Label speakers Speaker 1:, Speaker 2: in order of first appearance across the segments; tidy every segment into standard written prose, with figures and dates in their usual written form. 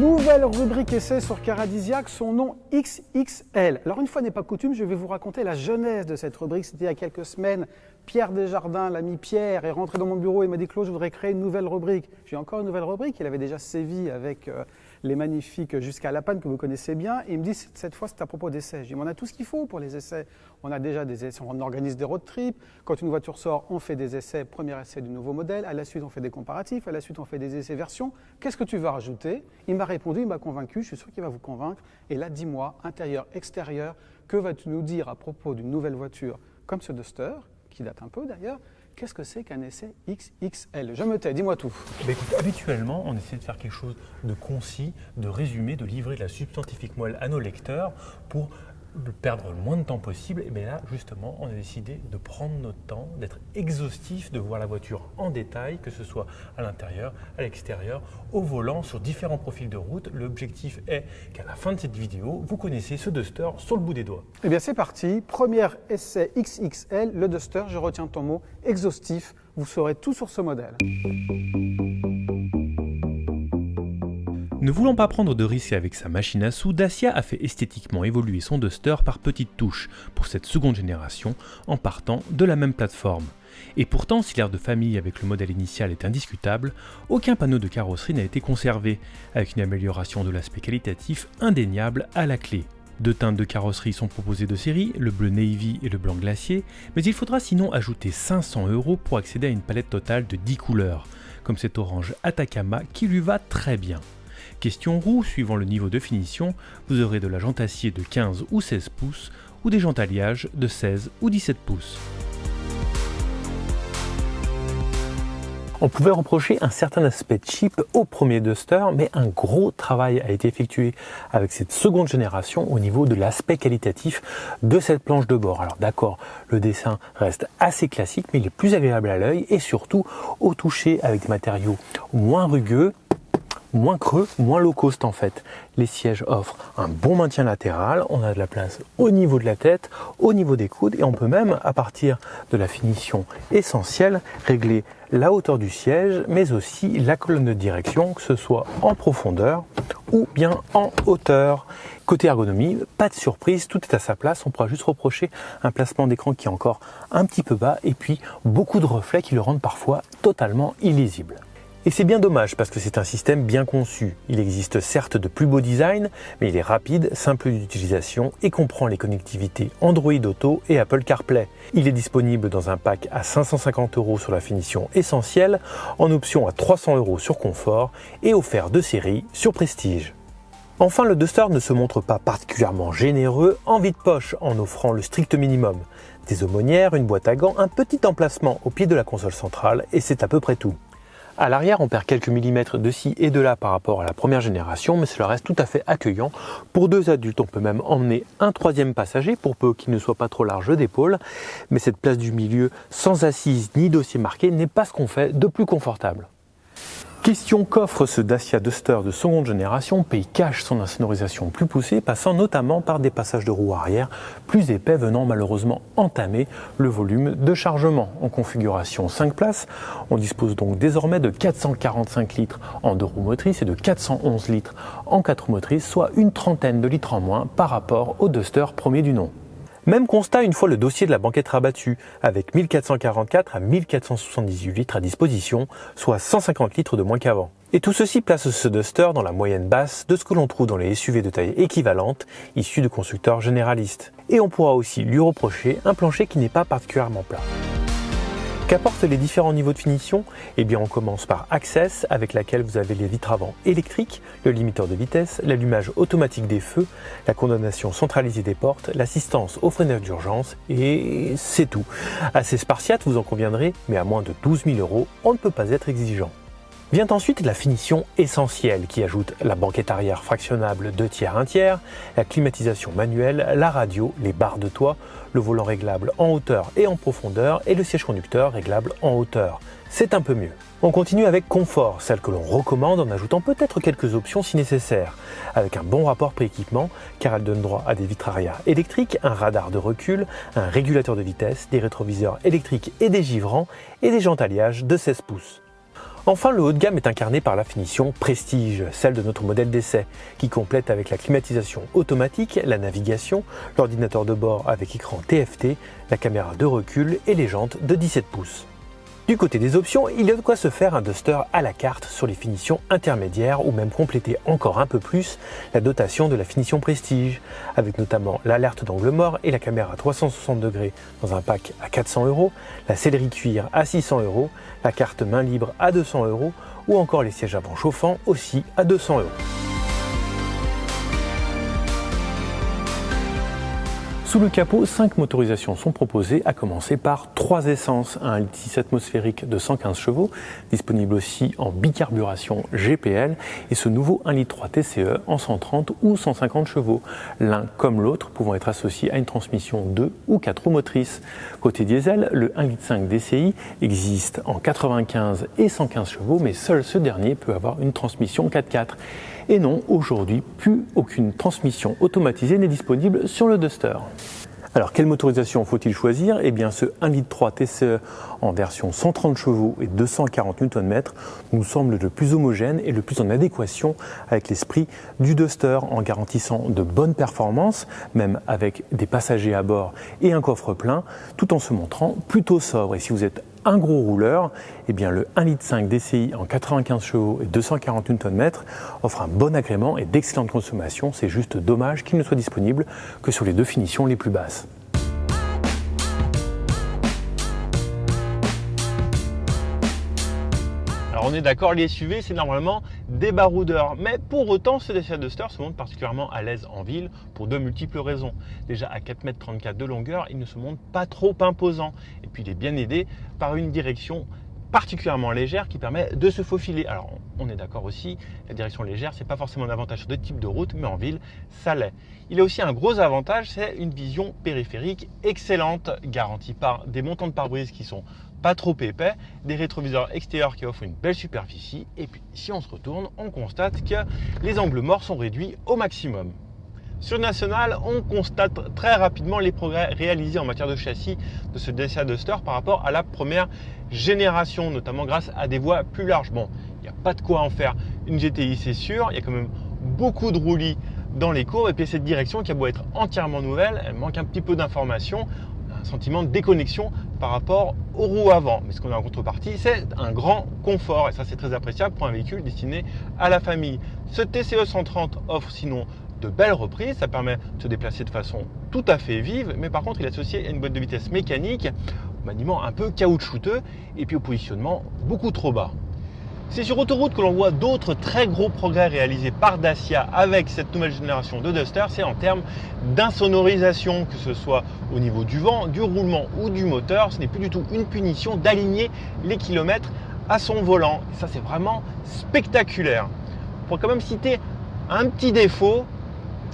Speaker 1: Nouvelle rubrique essai sur Caradisiac, son nom XXL. Alors une fois n'est pas coutume, je vais vous raconter la genèse de cette rubrique. C'était il y a quelques semaines. Pierre Desjardins, l'ami Pierre, est rentré dans mon bureau et m'a dit « Claude, je voudrais créer une nouvelle rubrique ». J'ai encore une nouvelle rubrique, il avait déjà sévi avec les magnifiques Jusqu'à la panne que vous connaissez bien. Et il me dit « Cette fois, c'est à propos d'essais ». Je dis « On a tout ce qu'il faut pour les essais. On a déjà des essais, on organise des road trips. Quand une voiture sort, on fait des essais, premier essai du nouveau modèle. À la suite, on fait des comparatifs. À la suite, on fait des essais versions. Qu'est-ce que tu vas rajouter ?» Il m'a répondu, il m'a convaincu, je suis sûr qu'il va vous convaincre. Et là, dis-moi, intérieur, extérieur, que vas-tu nous dire à propos d'une nouvelle voiture comme ce Duster, qui date un peu d'ailleurs? Qu'est-ce que c'est qu'un essai XXL? Je me tais, dis-moi tout.
Speaker 2: Écoute, habituellement, on essaie de faire quelque chose de concis, de résumé, de livrer de la substantifique moelle à nos lecteurs pour perdre le moins de temps possible. Et bien là, justement, on a décidé de prendre notre temps, d'être exhaustif, de voir la voiture en détail, que ce soit à l'intérieur, à l'extérieur, au volant, sur différents profils de route. L'objectif est qu'à la fin de cette vidéo, vous connaissez ce Duster sur le bout des doigts.
Speaker 1: Eh bien, c'est parti. Premier essai XXL, le Duster. Je retiens ton mot, exhaustif. Vous saurez tout sur ce modèle.
Speaker 3: Ne voulant pas prendre de risques avec sa machine à sous, Dacia a fait esthétiquement évoluer son Duster par petites touches pour cette seconde génération en partant de la même plateforme. Et pourtant, si l'air de famille avec le modèle initial est indiscutable, aucun panneau de carrosserie n'a été conservé, avec une amélioration de l'aspect qualitatif indéniable à la clé. Deux teintes de carrosserie sont proposées de série, le bleu navy et le blanc glacier, mais il faudra sinon ajouter 500 € pour accéder à une palette totale de 10 couleurs, comme cet orange Atacama qui lui va très bien. Question roue, suivant le niveau de finition, vous aurez de la jante acier de 15 ou 16 pouces ou des jantes alliage de 16 ou 17 pouces. On pouvait reprocher un certain aspect cheap au premier Duster, mais un gros travail a été effectué avec cette seconde génération au niveau de l'aspect qualitatif de cette planche de bord. Alors d'accord, le dessin reste assez classique, mais il est plus agréable à l'œil et surtout au toucher avec des matériaux moins rugueux, moins creux, moins low cost en fait. Les sièges offrent un bon maintien latéral, on a de la place au niveau de la tête, au niveau des coudes et on peut même, à partir de la finition essentielle, régler la hauteur du siège mais aussi la colonne de direction, que ce soit en profondeur ou bien en hauteur. Côté ergonomie, pas de surprise, tout est à sa place, on pourra juste reprocher un placement d'écran qui est encore un petit peu bas et puis beaucoup de reflets qui le rendent parfois totalement illisible. Et c'est bien dommage parce que c'est un système bien conçu. Il existe certes de plus beaux designs, mais il est rapide, simple d'utilisation et comprend les connectivités Android Auto et Apple CarPlay. Il est disponible dans un pack à 550 € sur la finition essentielle, en option à 300 € sur confort et offert de série sur Prestige. Enfin, le Duster ne se montre pas particulièrement généreux en vide-poche en offrant le strict minimum. Des aumônières, une boîte à gants, un petit emplacement au pied de la console centrale et c'est à peu près tout. À l'arrière, on perd quelques millimètres de ci et de là par rapport à la première génération, mais cela reste tout à fait accueillant. Pour deux adultes, on peut même emmener un troisième passager, pour peu qu'il ne soit pas trop large d'épaule. Mais cette place du milieu, sans assise ni dossier marqué, n'est pas ce qu'on fait de plus confortable. Question qu'offre ce Dacia Duster de seconde génération, paye cash son insonorisation plus poussée, passant notamment par des passages de roues arrière plus épais venant malheureusement entamer le volume de chargement. En configuration 5 places, on dispose donc désormais de 445 litres en 2 roues motrices et de 411 litres en 4 roues motrices, soit une trentaine de litres en moins par rapport au Duster premier du nom. Même constat une fois le dossier de la banquette rabattu, avec 1444 à 1478 litres à disposition, soit 150 litres de moins qu'avant. Et tout ceci place ce Duster dans la moyenne basse de ce que l'on trouve dans les SUV de taille équivalente, issus de constructeurs généralistes. Et on pourra aussi lui reprocher un plancher qui n'est pas particulièrement plat. Qu'apportent les différents niveaux de finition? Eh bien on commence par Access, avec laquelle vous avez les vitres avant électriques, le limiteur de vitesse, l'allumage automatique des feux, la condamnation centralisée des portes, l'assistance au freinage d'urgence et c'est tout. Assez spartiate, vous en conviendrez, mais à moins de 12 000 €, on ne peut pas être exigeant. Vient ensuite la finition essentielle qui ajoute la banquette arrière fractionnable 2/3/1/3, la climatisation manuelle, la radio, les barres de toit, le volant réglable en hauteur et en profondeur et le siège conducteur réglable en hauteur. C'est un peu mieux. On continue avec confort, celle que l'on recommande en ajoutant peut-être quelques options si nécessaire, avec un bon rapport prix-équipement car elle donne droit à des vitres arrière électriques, un radar de recul, un régulateur de vitesse, des rétroviseurs électriques et des givrants et des jantes alliage de 16 pouces. Enfin, le haut de gamme est incarné par la finition Prestige, celle de notre modèle d'essai, qui complète avec la climatisation automatique, la navigation, l'ordinateur de bord avec écran TFT, la caméra de recul et les jantes de 17 pouces. Du côté des options, il y a de quoi se faire un Duster à la carte sur les finitions intermédiaires ou même compléter encore un peu plus la dotation de la finition Prestige, avec notamment l'alerte d'angle mort et la caméra 360 degrés dans un pack à 400 €, la sellerie cuir à 600 €, la carte main libre à 200 € ou encore les sièges avant chauffants aussi à 200 €. Sous le capot, 5 motorisations sont proposées, à commencer par 3 essences, un 1,6 litre atmosphérique de 115 chevaux, disponible aussi en bicarburation GPL, et ce nouveau 1,3 litre TCE en 130 ou 150 chevaux, l'un comme l'autre pouvant être associé à une transmission 2 ou 4 roues motrices. Côté diesel, le 1,5 litre DCI existe en 95 et 115 chevaux, mais seul ce dernier peut avoir une transmission 4x4. Et non, aujourd'hui, plus aucune transmission automatisée n'est disponible sur le Duster. Alors, quelle motorisation faut-il choisir? Eh bien, ce 1,3 litre TCE en version 130 chevaux et 240 Nm nous semble le plus homogène et le plus en adéquation avec l'esprit du Duster, en garantissant de bonnes performances, même avec des passagers à bord et un coffre plein, tout en se montrant plutôt sobre. Et si vous êtes un gros rouleur, eh bien le 1,5 litre DCI en 95 chevaux et 240 Nm offre un bon agrément et d'excellente consommation. C'est juste dommage qu'il ne soit disponible que sur les 2 finitions les plus basses.
Speaker 2: Alors on est d'accord, les SUV c'est normalement des baroudeurs, mais pour autant ce Dacia Duster se montre particulièrement à l'aise en ville pour de multiples raisons. Déjà à 4,34 m de longueur, il ne se montre pas trop imposant, et puis il est bien aidé par une direction particulièrement légère qui permet de se faufiler. Alors on est d'accord aussi, la direction légère c'est pas forcément un avantage sur d'autres types de routes, mais en ville ça l'est. Il a aussi un gros avantage, c'est une vision périphérique excellente, garantie par des montants de pare-brise qui sont pas trop épais, des rétroviseurs extérieurs qui offrent une belle superficie, et puis si on se retourne, on constate que les angles morts sont réduits au maximum. Sur National, on constate très rapidement les progrès réalisés en matière de châssis de ce Dacia Duster par rapport à la première génération, notamment grâce à des voies plus larges. Bon, il n'y a pas de quoi en faire une GTI, c'est sûr, il y a quand même beaucoup de roulis dans les courbes, et puis cette direction qui a beau être entièrement nouvelle, elle manque un petit peu d'informations, un sentiment de déconnexion par rapport aux roues avant. Mais ce qu'on a en contrepartie, c'est un grand confort, et ça c'est très appréciable pour un véhicule destiné à la famille. Ce TCE 130 offre sinon de belles reprises, ça permet de se déplacer de façon tout à fait vive, mais par contre il est associé à une boîte de vitesse mécanique, au maniement un peu caoutchouteux, et puis au positionnement beaucoup trop bas. C'est sur autoroute que l'on voit d'autres très gros progrès réalisés par Dacia avec cette nouvelle génération de Duster, c'est en termes d'insonorisation, que ce soit au niveau du vent, du roulement ou du moteur. Ce n'est plus du tout une punition d'aligner les kilomètres à son volant. Et ça c'est vraiment spectaculaire. On pourrait quand même citer un petit défaut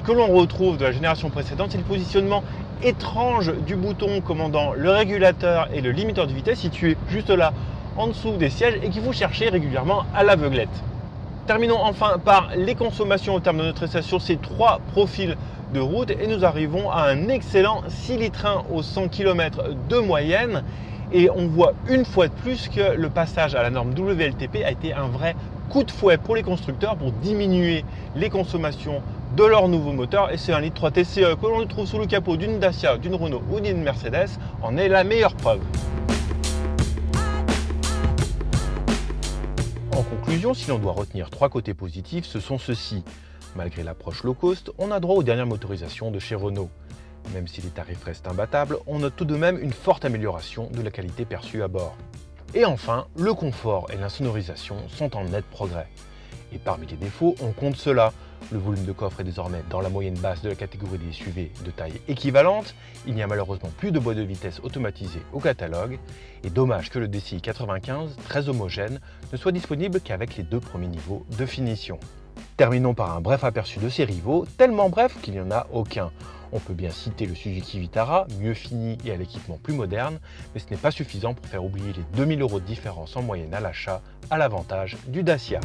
Speaker 2: que l'on retrouve de la génération précédente, c'est le positionnement étrange du bouton commandant le régulateur et le limiteur de vitesse situé juste là en dessous des sièges et qu'il faut chercher régulièrement à l'aveuglette. Terminons enfin par les consommations au terme de notre essai sur ces 3 profils de route, et nous arrivons à un excellent 6 litres 1 au 100 km de moyenne, et on voit une fois de plus que le passage à la norme WLTP a été un vrai coup de fouet pour les constructeurs pour diminuer les consommations de leur nouveau moteur, et c'est 1,3 litre TCE que l'on trouve sous le capot d'une Dacia, d'une Renault ou d'une Mercedes en est la meilleure preuve. En conclusion, si l'on doit retenir 3 côtés positifs, ce sont ceux-ci. Malgré l'approche low cost, on a droit aux dernières motorisations de chez Renault. Même si les tarifs restent imbattables, on note tout de même une forte amélioration de la qualité perçue à bord. Et enfin, le confort et l'insonorisation sont en net progrès. Et parmi les défauts, on compte cela. Le volume de coffre est désormais dans la moyenne basse de la catégorie des SUV de taille équivalente. Il n'y a malheureusement plus de boîte de vitesse automatisée au catalogue. Et dommage que le DCI 95, très homogène, ne soit disponible qu'avec les 2 premiers niveaux de finition. Terminons par un bref aperçu de ses rivaux, tellement bref qu'il n'y en a aucun. On peut bien citer le Suzuki Vitara, mieux fini et à l'équipement plus moderne, mais ce n'est pas suffisant pour faire oublier les 2000 € de différence en moyenne à l'achat à l'avantage du Dacia.